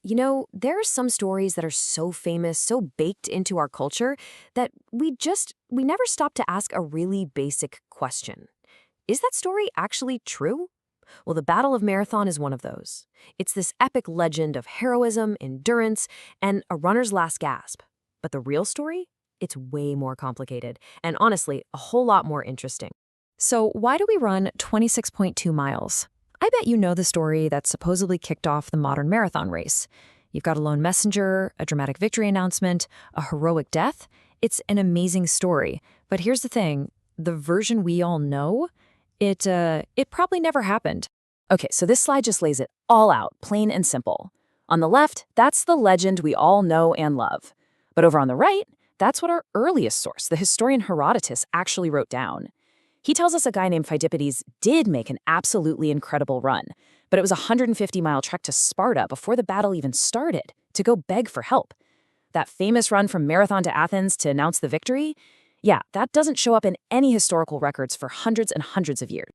There are some stories that are so famous, so baked into our culture, that we never stop to ask a really basic question. Is that story actually true? Well, the Battle of Marathon is one of those. It's this epic legend of heroism, endurance, and a runner's last gasp. But the real story? It's way more complicated, and honestly, a whole lot more interesting. So, why do we run 26.2 miles? I bet you know the story that supposedly kicked off the modern marathon race. You've got a lone messenger, a dramatic victory announcement, a heroic death. It's an amazing story. But here's the thing, the version we all know, it probably never happened. Okay, so this slide just lays it all out, plain and simple. On the left, that's the legend we all know and love. But over on the right, that's what our earliest source, the historian Herodotus, actually wrote down. He tells us a guy named Phidippides did make an absolutely incredible run, but it was a 150-mile trek to Sparta before the battle even started, to go beg for help. That famous run from Marathon to Athens to announce the victory? Yeah, that doesn't show up in any historical records for hundreds and hundreds of years.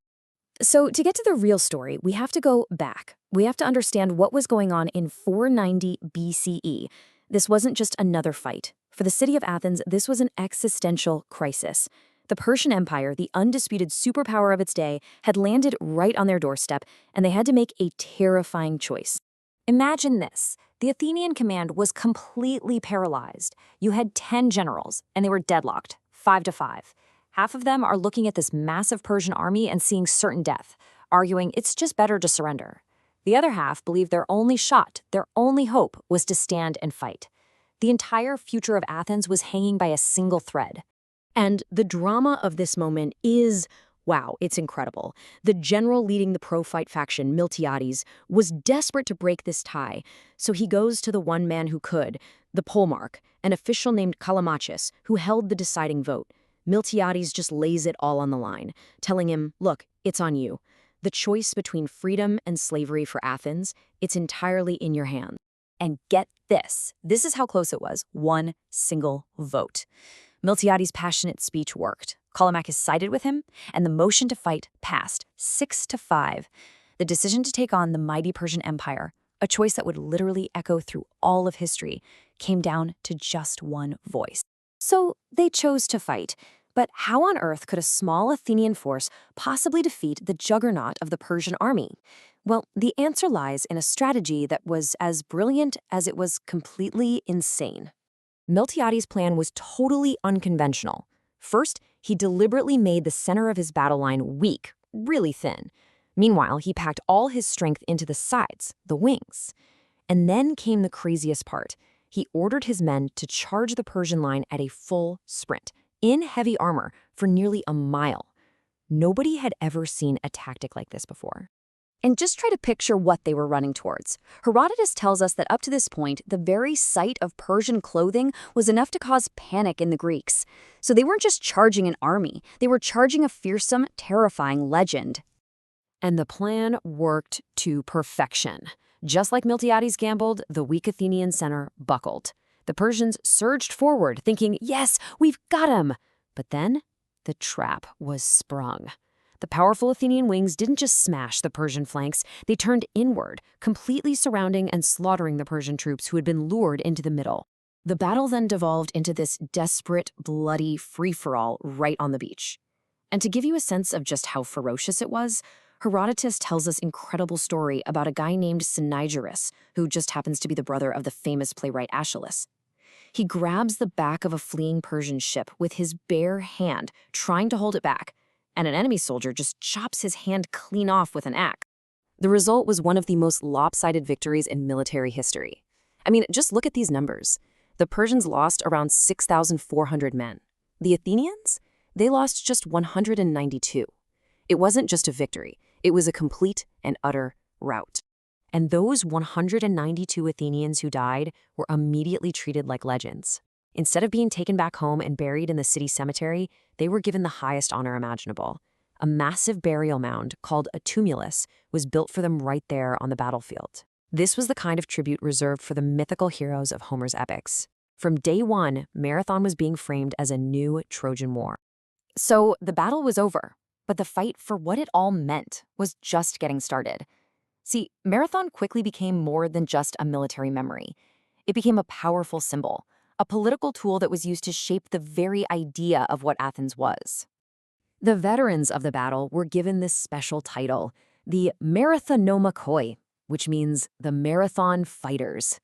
So to get to the real story, we have to go back. We have to understand what was going on in 490 BCE. This wasn't just another fight. For the city of Athens, this was an existential crisis. The Persian Empire, the undisputed superpower of its day, had landed right on their doorstep, and they had to make a terrifying choice. Imagine this. The Athenian command was completely paralyzed. You had 10 generals, and they were deadlocked, 5-5. Half of them are looking at this massive Persian army and seeing certain death, arguing it's just better to surrender. The other half believed their only shot, their only hope, was to stand and fight. The entire future of Athens was hanging by a single thread. And the drama of this moment is, wow, it's incredible. The general leading the pro-fight faction, Miltiades, was desperate to break this tie, so he goes to the one man who could, the polemarch, an official named Callimachus, who held the deciding vote. Miltiades just lays it all on the line, telling him, look, it's on you. The choice between freedom and slavery for Athens, it's entirely in your hands. And get this is how close it was, one single vote. Miltiades' passionate speech worked. Callimachus sided with him, and the motion to fight passed 6-5. The decision to take on the mighty Persian Empire, a choice that would literally echo through all of history, came down to just one voice. So they chose to fight. But how on earth could a small Athenian force possibly defeat the juggernaut of the Persian army? Well, the answer lies in a strategy that was as brilliant as it was completely insane. Miltiades' plan was totally unconventional. First, he deliberately made the center of his battle line weak, really thin. Meanwhile, he packed all his strength into the sides, the wings. And then came the craziest part. He ordered his men to charge the Persian line at a full sprint, in heavy armor, for nearly a mile. Nobody had ever seen a tactic like this before. And just try to picture what they were running towards. Herodotus tells us that up to this point, the very sight of Persian clothing was enough to cause panic in the Greeks. So they weren't just charging an army, they were charging a fearsome, terrifying legend. And the plan worked to perfection. Just like Miltiades gambled, the weak Athenian center buckled. The Persians surged forward, thinking, yes, we've got him. But then, the trap was sprung. The powerful Athenian wings didn't just smash the Persian flanks, they turned inward, completely surrounding and slaughtering the Persian troops who had been lured into the middle. The battle then devolved into this desperate, bloody free-for-all right on the beach. And to give you a sense of just how ferocious it was, Herodotus tells this incredible story about a guy named Cynaegeirus, who just happens to be the brother of the famous playwright Aeschylus. He grabs the back of a fleeing Persian ship with his bare hand, trying to hold it back, and an enemy soldier just chops his hand clean off with an axe. The result was one of the most lopsided victories in military history. I mean, just look at these numbers. The Persians lost around 6,400 men. The Athenians? They lost just 192. It wasn't just a victory, it was a complete and utter rout. And those 192 Athenians who died were immediately treated like legends. Instead of being taken back home and buried in the city cemetery, they were given the highest honor imaginable. A massive burial mound called a tumulus was built for them right there on the battlefield. This was the kind of tribute reserved for the mythical heroes of Homer's epics. From day one, Marathon was being framed as a new Trojan War. So the battle was over, but the fight for what it all meant was just getting started. See, Marathon quickly became more than just a military memory. It became a powerful symbol, a political tool that was used to shape the very idea of what Athens was. The veterans of the battle were given this special title, the Marathonomachoi, which means the marathon fighters.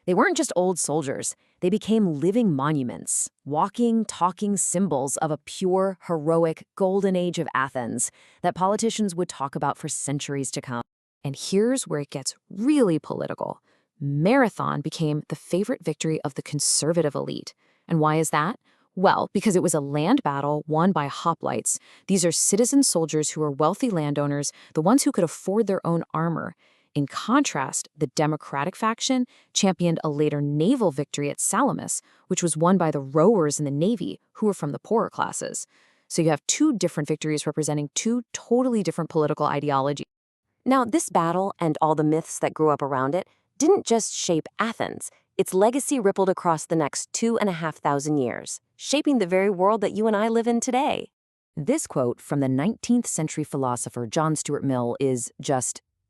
They weren't just old soldiers, they became living monuments, walking, talking symbols of a pure, heroic, golden age of Athens that politicians would talk about for centuries to come. And here's where it gets really political. Marathon became the favorite victory of the conservative elite. And why is that? Well, because it was a land battle won by hoplites. These are citizen soldiers who are wealthy landowners, the ones who could afford their own armor. In contrast, the Democratic faction championed a later naval victory at Salamis, which was won by the rowers in the Navy, who were from the poorer classes. So you have two different victories representing two totally different political ideologies. Now, this battle and all the myths that grew up around it didn't just shape Athens. Its legacy rippled across the next 2,500 years, shaping the very world that you and I live in today. This quote from the 19th century philosopher John Stuart Mill is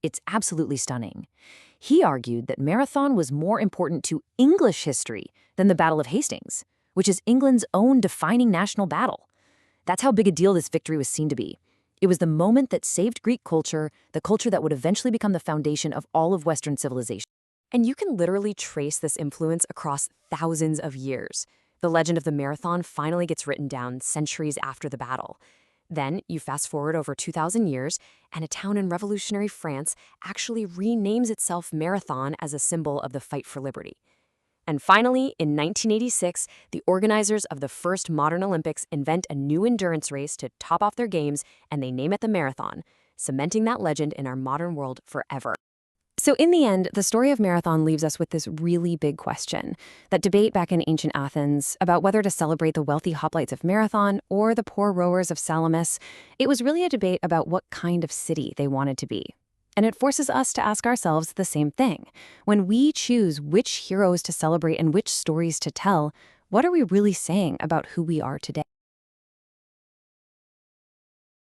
it's absolutely stunning. He argued that Marathon was more important to English history than the Battle of Hastings, which is England's own defining national battle. That's how big a deal this victory was seen to be. It was the moment that saved Greek culture, the culture that would eventually become the foundation of all of Western civilization. And you can literally trace this influence across thousands of years. The legend of the Marathon finally gets written down centuries after the battle. Then you fast forward over 2,000 years, and a town in revolutionary France actually renames itself Marathon as a symbol of the fight for liberty. And finally, in 1986, the organizers of the first modern Olympics invent a new endurance race to top off their games, and they name it the Marathon, cementing that legend in our modern world forever. So in the end, the story of Marathon leaves us with this really big question. That debate back in ancient Athens about whether to celebrate the wealthy hoplites of Marathon or the poor rowers of Salamis, it was really a debate about what kind of city they wanted to be. And it forces us to ask ourselves the same thing. When we choose which heroes to celebrate and which stories to tell, what are we really saying about who we are today?